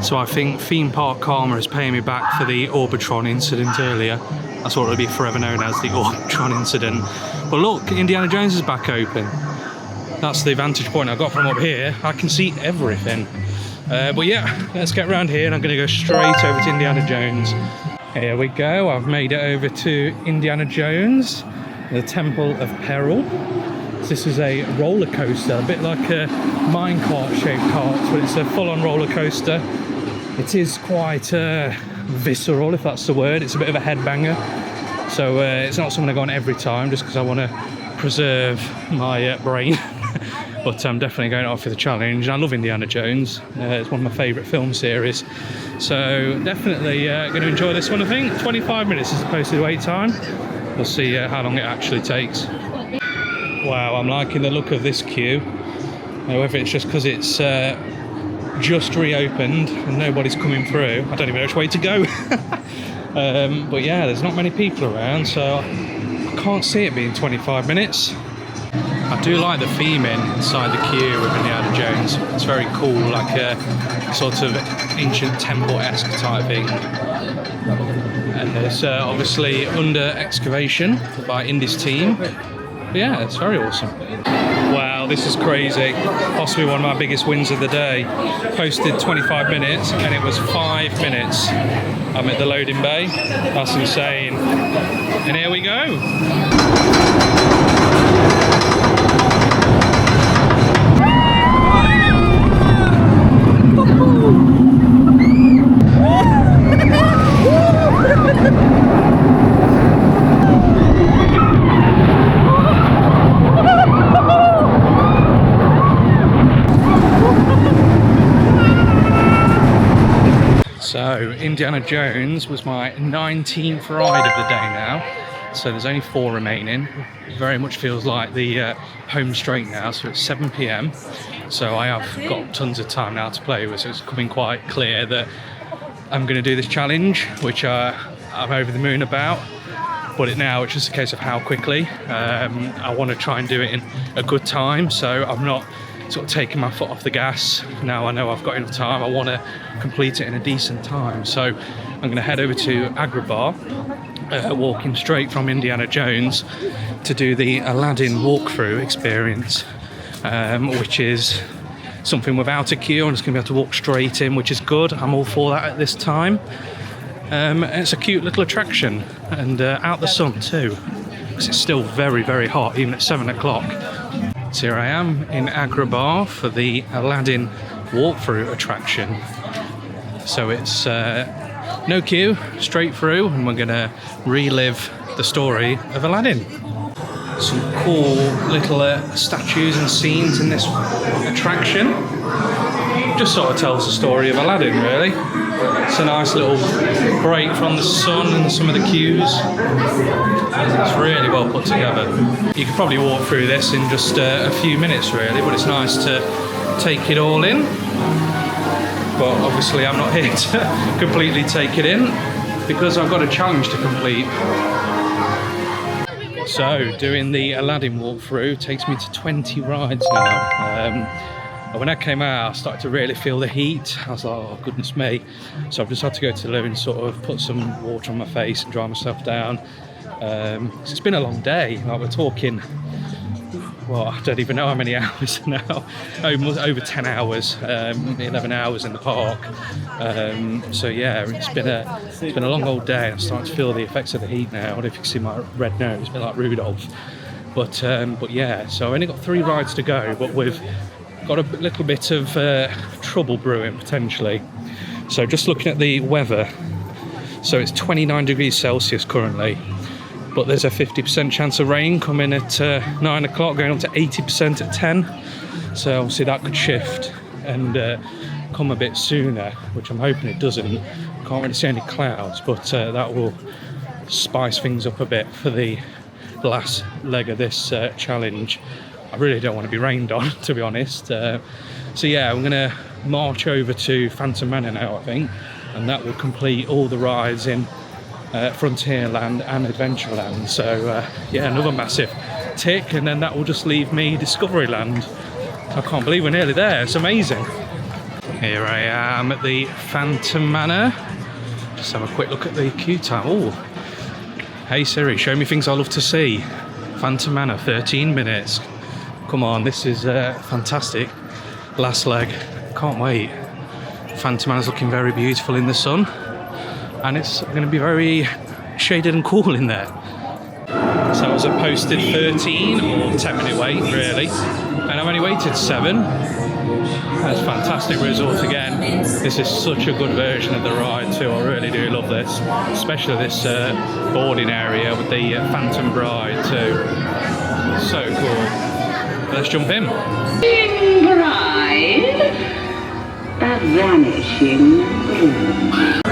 So I think Theme Park Karma is paying me back for the Orbitron incident earlier. That's what it'll be forever known as, the Orbitron incident. But look, Indiana Jones is back open. That's the vantage point I got from up here. I can see everything. But yeah, let's get around here and I'm going to go straight over to Indiana Jones. Here we go, I've made it over to Indiana Jones, the Temple of Peril. This is a roller coaster, a bit like a minecart shaped cart, but it's a full-on roller coaster. It is quite visceral, if that's the word. It's a bit of a headbanger, so it's not something I go on every time just because I want to preserve my brain. But I'm definitely going off for the challenge. I love Indiana Jones. It's one of my favourite film series, so definitely going to enjoy this one. I think 25 minutes is the posted wait time. We'll see how long it actually takes. Wow, I'm liking the look of this queue. Whether it's just because it's just reopened and nobody's coming through, I don't even know which way to go. But yeah, there's not many people around, so I can't see it being 25 minutes. I do like the theming inside the queue with Indiana Jones. It's very cool, like a sort of ancient temple-esque type thing. And It's obviously under excavation by Indy's team. But yeah, it's very awesome. Wow, this is crazy. Possibly one of my biggest wins of the day. Posted 25 minutes and it was 5 minutes. I'm at the loading bay. That's insane. And here we go. So, Indiana Jones was my 19th ride of the day now. So there's only 4 remaining. Very much feels like the home straight now, so it's 7 PM. So I have got tons of time now to play with, so it's coming quite clear that I'm going to do this challenge, which I'm over the moon about. But now it's just a case of how quickly. I want to try and do it in a good time, so I'm not sort of taking my foot off the gas. Now I know I've got enough time, I want to complete it in a decent time. So I'm going to head over to Agrabah, walking straight from Indiana Jones to do the Aladdin walkthrough experience, which is something without a queue. I'm just going to be able to walk straight in, which is good. I'm all for that at this time. It's a cute little attraction, and out the sun too, because it's still very, very hot, even at 7 o'clock. So here I am in Agrabah for the Aladdin walkthrough attraction. So it's no queue, straight through, and we're going to relive the story of Aladdin. Some cool little statues and scenes in this attraction. Just sort of tells the story of Aladdin, really. It's a nice little break from the sun and some of the queues. It's really well put together. You could probably walk through this in just a few minutes, really, but it's nice to take it all in. But obviously I'm not here to completely take it in because I've got a challenge to complete. So doing the Aladdin walkthrough takes me to 20 rides now. When I came out, I started to really feel the heat. I was like, oh goodness me. So I've just had to go to the loo and sort of put some water on my face and dry myself down. So it's been a long day. Like we're talking, well, I don't even know how many hours now. Over 10 hours, 11 hours in the park. So yeah, it's been a long old day. I'm starting to feel the effects of the heat now. I don't know if you can see my red nose, a bit like Rudolph. But yeah, so I've only got 3 rides to go, but we've got a little bit of trouble brewing potentially. So just looking at the weather, so it's 29 degrees Celsius currently, but there's a 50% chance of rain coming at 9 o'clock, going up to 80% at 10. So obviously that could shift and come a bit sooner, which I'm hoping it doesn't. Can't really see any clouds, but that will spice things up a bit for the last leg of this challenge. I really don't want to be rained on, to be honest. So yeah, I'm going to march over to Phantom Manor now, I think, and that will complete all the rides in Frontierland and Adventureland. So yeah, another massive tick, and then that will just leave me Discoveryland. I can't believe we're nearly there. It's amazing. Here I am at the Phantom Manor. Just have a quick look at the queue time. Oh, hey Siri, show me things I love to see. Phantom Manor, 13 minutes. Come on, this is fantastic. Last leg, can't wait. Phantom Manor's looking very beautiful in the sun, and it's going to be very shaded and cool in there. So it was a posted 13 or 10-minute wait, really, and I've only waited 7. That's a fantastic result again. This is such a good version of the ride too. I really do love this, especially this boarding area with the Phantom Bride too. So cool. Let's jump in. Bride, a vanishing room.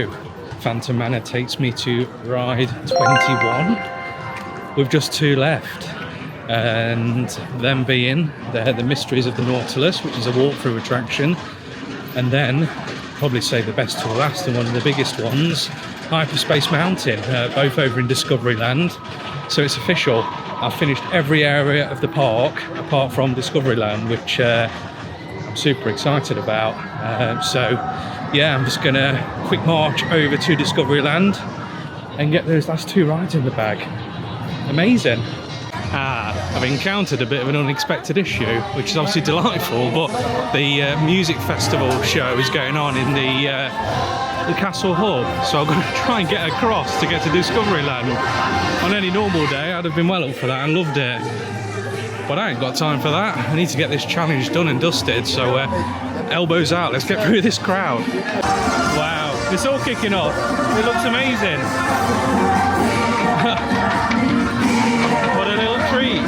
go. Phantom Manor takes me to ride 21 with just 2 left, and them being the Mysteries of the Nautilus, which is a walkthrough attraction, and then probably save the best till last and one of the biggest ones, Hyperspace Mountain, both over in Discovery Land. So it's official, I've finished every area of the park apart from Discovery Land, which I'm super excited about. So yeah, I'm just gonna quick march over to Discovery Land and get those last 2 rides in the bag. Amazing. I've encountered a bit of an unexpected issue, which is obviously delightful, but the music festival show is going on in the Castle Hub, so I'm going to try and get across to get to Discovery Land. On any normal day I'd have been well up for that and loved it, but I ain't got time for that. I need to get this challenge done and dusted, so elbows out, let's get through this crowd. Wow, it's all kicking off. It looks amazing. What a little treat.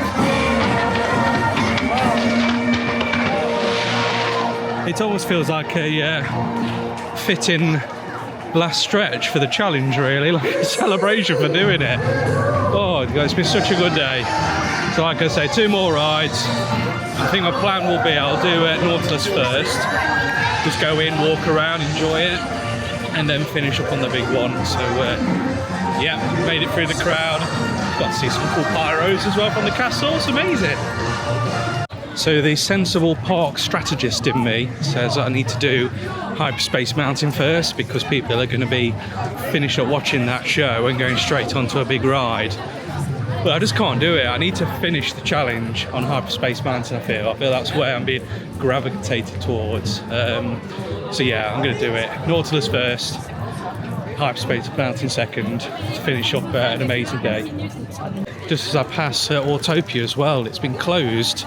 It almost feels like a fitting last stretch for the challenge, really, like a celebration for doing it. Oh, it's been such a good day. So like I say, 2 more rides. I think my plan will be I'll do Nautilus first, just go in, walk around, enjoy it, and then finish up on the big one. So yeah, made it through the crowd. Got to see some cool pyros as well from the castle. It's amazing. So the sensible park strategist in me says I need to do Hyperspace Mountain first, because people are going to be finished up watching that show and going straight onto a big ride. But I just can't do it. I need to finish the challenge on Hyperspace Mountain. I feel that's where I'm being gravitated towards. So yeah, I'm going to do it. Nautilus first, Hyperspace Mountain second, to finish up an amazing day. Just as I pass Autopia as well, it's been closed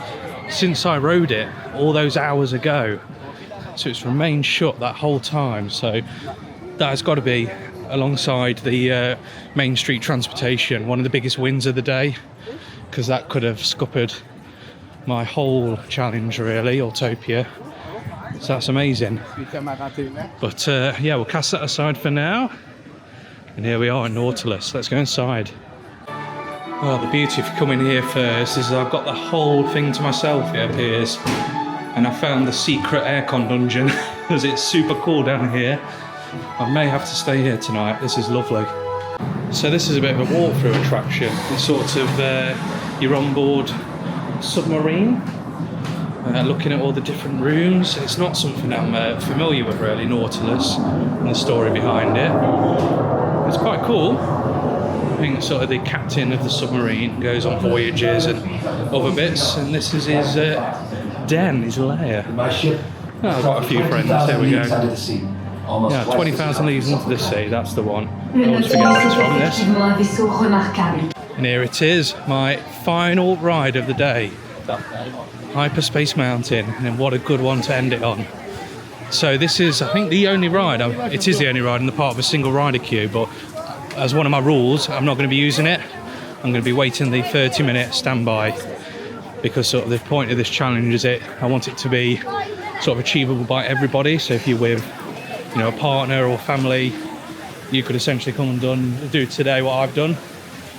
since I rode it all those hours ago. So it's remained shut that whole time. So that has got to be, alongside the Main Street transportation, one of the biggest wins of the day, because that could have scuppered my whole challenge, really, Autopia. So that's amazing. But yeah, we'll cast that aside for now. And here we are in Nautilus. Let's go inside. Oh, the beauty of coming here first is I've got the whole thing to myself, it appears. And I found the secret aircon dungeon, because it's super cool down here. I may have to stay here tonight. This is lovely. So this is a bit of a walkthrough attraction. It's sort of, you're on board submarine, looking at all the different rooms. It's not something I'm familiar with, really, Nautilus, and the story behind it. It's quite cool. I think sort of the captain of the submarine goes on voyages and other bits, and this is his den, his lair. Oh, I've got a few friends. There we go. Yeah, 20,000 leagues into the sea, that's the one. I always forget where it's from, this. And here it is, my final ride of the day. Hyperspace Mountain, and what a good one to end it on. So this is, I think, the only ride, it is the only ride in the park with a single rider queue, but as one of my rules, I'm not going to be using it. I'm going to be waiting the 30-minute standby, because sort of the point of this challenge is I want it to be sort of achievable by everybody. So if you're with, you know, a partner or family, you could essentially come and do today what I've done,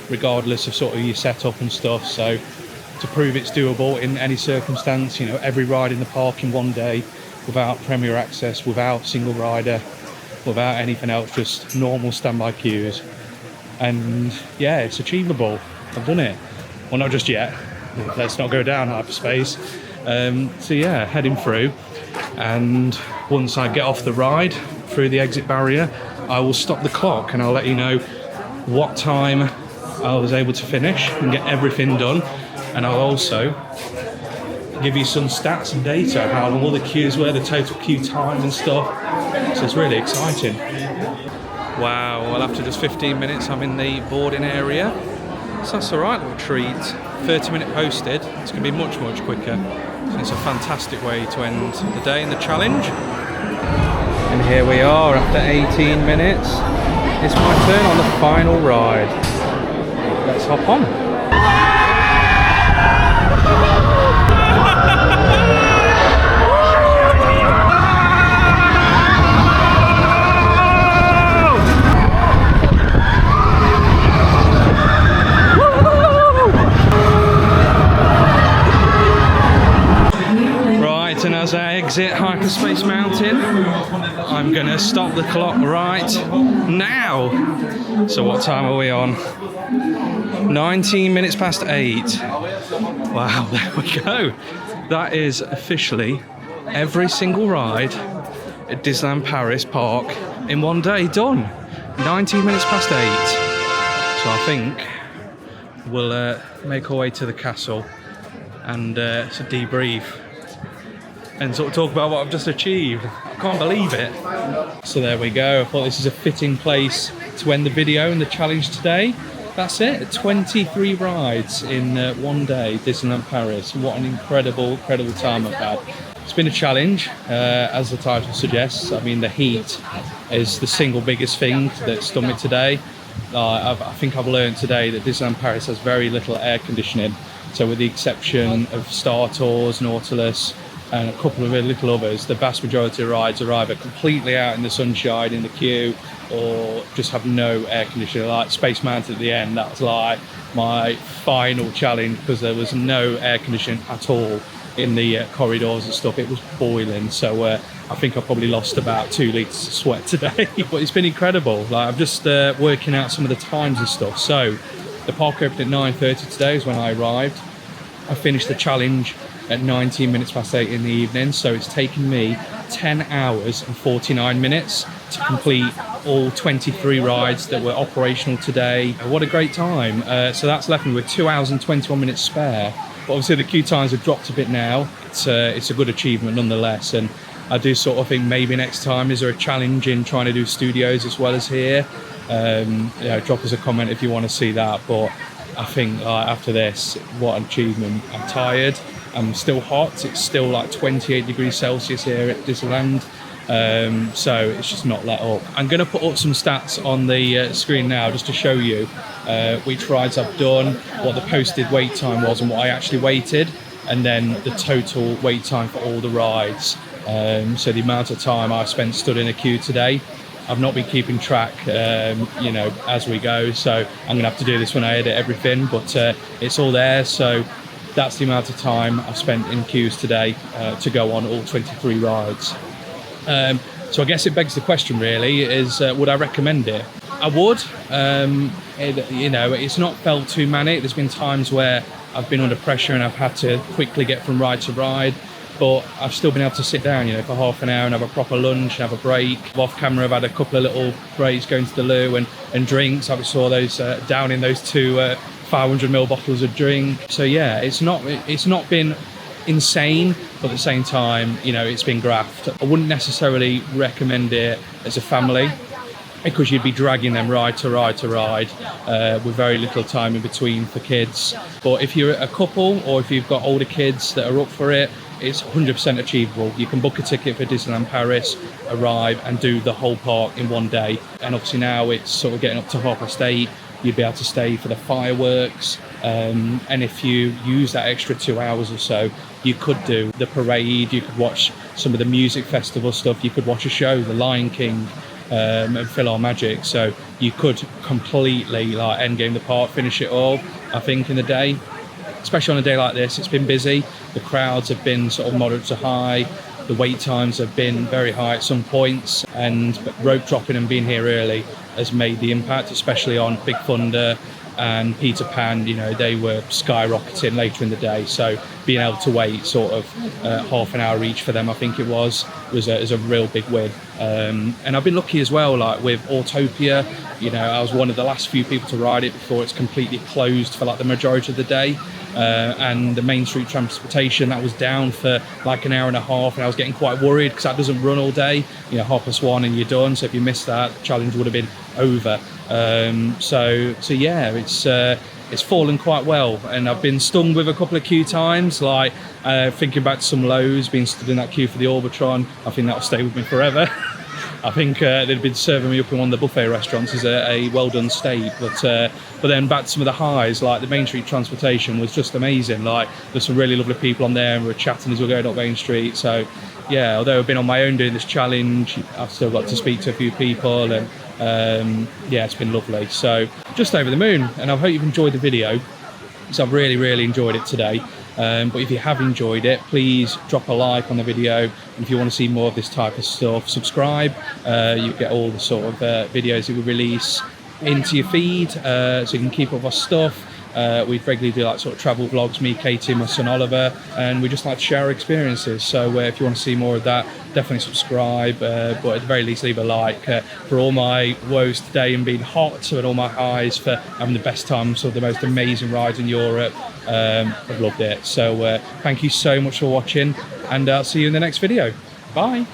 regardless of sort of your setup and stuff. So to prove it's doable in any circumstance, you know, every ride in the park in one day, without premier access, without single rider, without anything else, just normal standby queues. And yeah, it's achievable. I've done it. Well, not just yet. Let's not go down hyperspace. So yeah, heading through, and once I get off the ride through the exit barrier, I will stop the clock and I'll let you know what time I was able to finish and get everything done. And I'll also give you some stats and data, how long all the queues were, the total queue time and stuff. So it's really exciting. Wow, well, after just 15 minutes I'm in the boarding area. So that's a right little treat. 30-minute posted, it's going to be much, much quicker. So it's a fantastic way to end the day in the challenge. And here we are after 18 minutes. It's my turn on the final ride. Let's hop on. as I exit Hyperspace Mountain, I'm gonna stop the clock right now. So what time are we on? 19 minutes past 8. Wow, there we go. That is officially every single ride at Disneyland Paris Park in one day done. 19 minutes past 8. So I think we'll make our way to the castle and so debrief and sort of talk about what I've just achieved. I can't believe it. So there we go. I thought this is a fitting place to end the video and the challenge today. That's it, 23 rides in one day, Disneyland Paris. What an incredible time I've had. It's been a challenge, as the title suggests. I mean, the heat is the single biggest thing that's done it today. I think I've learned today that Disneyland Paris has very little air conditioning. So with the exception of Star Tours, Nautilus, and a couple of little others, the vast majority of rides are either completely out in the sunshine in the queue or just have no air conditioning. Like Space Mountain at the end, that was like my final challenge because there was no air conditioning at all in the corridors and stuff. It was boiling, so I think I probably lost about 2 litres of sweat today. But it's been incredible. Like, I'm just working out some of the times and stuff. So the park opened at 9:30 today is when I arrived. I finished the challenge at 19 minutes past 8 in the evening, so it's taken me 10 hours and 49 minutes to complete all 23 rides that were operational today. What a great time. So that's left me with 2 hours and 21 minutes spare. But obviously the queue times have dropped a bit now. It's a good achievement nonetheless, and I do sort of think maybe next time, is there a challenge in trying to do studios as well as here? Drop us a comment if you want to see that. But I think after this, what an achievement. I'm tired, I'm still hot, it's still like 28 degrees Celsius here at Disneyland. So it's just not let up. I'm going to put up some stats on the screen now just to show you which rides I've done, what the posted wait time was and what I actually waited, and then the total wait time for all the rides. So the amount of time I spent stood in a queue today. I've not been keeping track, as we go, so I'm going to have to do this when I edit everything, but it's all there. So that's the amount of time I've spent in queues today to go on all 23 rides. So I guess it begs the question really is, would I recommend it? I would. It's not felt too manic. There's been times where I've been under pressure and I've had to quickly get from ride to ride, but I've still been able to sit down, for half an hour and have a proper lunch and have a break. Off camera, I've had a couple of little breaks going to the loo and drinks. I saw those down in those two 500ml bottles of drink. So yeah, it's not been insane, but at the same time, it's been graft. I wouldn't necessarily recommend it as a family because you'd be dragging them ride to ride with very little time in between for kids. But if you're a couple or if you've got older kids that are up for it, it's 100% achievable. You can book a ticket for Disneyland Paris, arrive and do the whole park in one day. And obviously now it's sort of getting up to 8:30. You'd be able to stay for the fireworks, and if you use that extra 2 hours or so, you could do the parade, you could watch some of the music festival stuff, you could watch a show, The Lion King, and PhilharMagic. So you could completely endgame the park, finish it all, I think, in the day. Especially on a day like this, it's been busy. The crowds have been sort of moderate to high. The wait times have been very high at some points, and rope dropping and being here early has made the impact, especially on Big Thunder and Peter Pan. They were skyrocketing later in the day, so being able to wait sort of half an hour each for them, I think it was a real big win. And I've been lucky as well, with Autopia. I was one of the last few people to ride it before it's completely closed for the majority of the day. And the Main Street transportation, that was down for an hour and a half, and I was getting quite worried because that doesn't run all day. 1:30 and you're done, so if you missed that, the challenge would have been over. So yeah, it's fallen quite well, and I've been stung with a couple of queue times, thinking back to some lows, being stood in that queue for the Orbitron. I think that'll stay with me forever. I think they'd been serving me up in one of the buffet restaurants as a well-done steak, but then back to some of the highs, the Main Street transportation was just amazing. There's some really lovely people on there, and we were chatting as we were going up Main Street. So yeah, although I've been on my own doing this challenge, I've still got to speak to a few people, and yeah, it's been lovely. So just over the moon, and I hope you've enjoyed the video, because I've really enjoyed it today. But if you have enjoyed it, please drop a like on the video. And if you want to see more of this type of stuff, subscribe. You get all the sort of videos that we release into your feed, so you can keep up our stuff. We regularly do like sort of travel vlogs, me, Katie, my son Oliver, and we just like to share our experiences. So if you want to see more of that, definitely subscribe, but at the very least leave a like. For all my woes today and being hot, and all my highs for having the best time, some of the most amazing rides in Europe. I've loved it. So thank you so much for watching, and I'll see you in the next video. Bye.